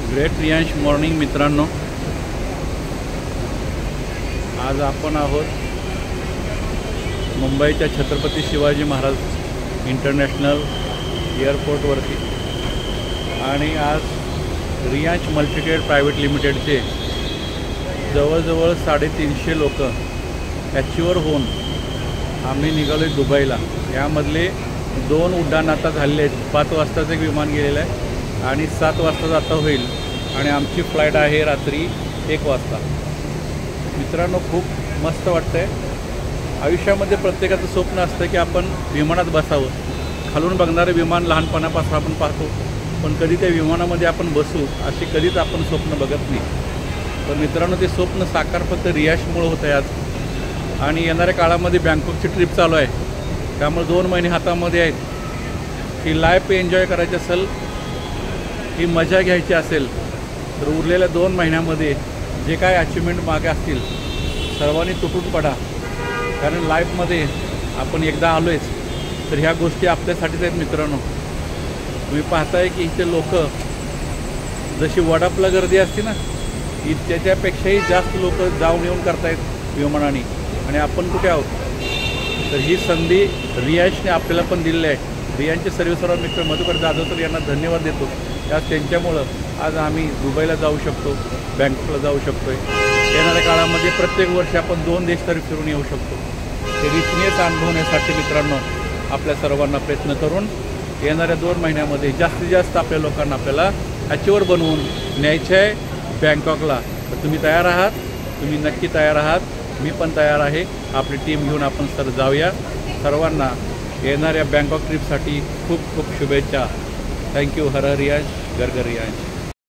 Great Riyansh morning मित्रांनो, आज आपण आहोत मुंबईच्या छत्रपती शिवाजी महाराज इंटरनॅशनल एअरपोर्टवरती आणि आज रियांश मल्टीट्रेड प्रायव्हेट लिमिटेडचे जवळजवळ 350 लोक ॲचिव्हर होऊन आम्ही निघालो आहे दुबईला। यामधले 2 उड्डाण आता झालेले आहेत। 5 वाजताचं एक विमान गेलेलं आहे आणि 7 वाजता आता होईल आणि आमची फ्लाईट आहे रात्री 1 वाजता। मित्रांनो, खूप मस्त वाटतंय। आयुष्यामध्ये प्रत्येकाचं स्वप्न असतं की आपण विमानात बसावं। खालून बघणारे विमान लहानपणापासून आपण पाहतो, पण कधी त्या विमानामध्ये आपण बसू अशी कधीच आपण स्वप्न बघत नाही। पण मित्रांनो, ते स्वप्न साकार फक्त रियांशमुळे होतं आहे आज। आणि येणाऱ्या काळामध्ये बँकॉकची ट्रिप चालू आहे, त्यामुळे 2 महिने हातामध्ये आहेत। ही लाईफ एन्जॉय करायची असेल, ही मजा घ्यायची असेल तर उरलेल्या 2 महिन्यामध्ये जे काय अचिव्हमेंट मागे असतील सर्वांनी तुटून पडा। कारण लाईफमध्ये आपण एकदा आलो आहेच तर ह्या गोष्टी आपल्यासाठीच आहेत। मित्रांनो, तुम्ही पाहताय की इथे लोक जशी वडापला गर्दी असते ना, त्याच्यापेक्षाही जास्त लोक जाऊन येऊन करतायत विमानाने। आणि आपण कुठे आहोत? तर ही संधी रियांशने आपल्याला पण दिलेली आहे। रियांशचे सर्व मित्र मधुकर जाधव सर यांना धन्यवाद देतो। त्यात त्यांच्यामुळं आज आम्ही दुबईला जाऊ शकतो, बँकॉकला जाऊ शकतो आहे। येणाऱ्या काळामध्ये प्रत्येक वर्षी आपण 2 देश तरी फिरून येऊ शकतो। ते रिचनेस अनुभवण्यासाठी मित्रांनो आपल्या सर्वांना प्रयत्न करून येणाऱ्या 2 महिन्यामध्ये जास्तीत जास्त आपल्या लोकांना आपल्याला अचिव्हर बनवून न्यायचे आहे बँकॉकला। तर तुम्ही तयार आहात? तुम्ही नक्की तयार आहात? मी पण तयार आहे। आपली टीम घेऊन आपण सर जाऊया। सर्वांना येणाऱ्या बँकॉक ट्रिपसाठी खूप खूप शुभेच्छा। थँक्यू। हर हर रियांश, घर घर रियांश।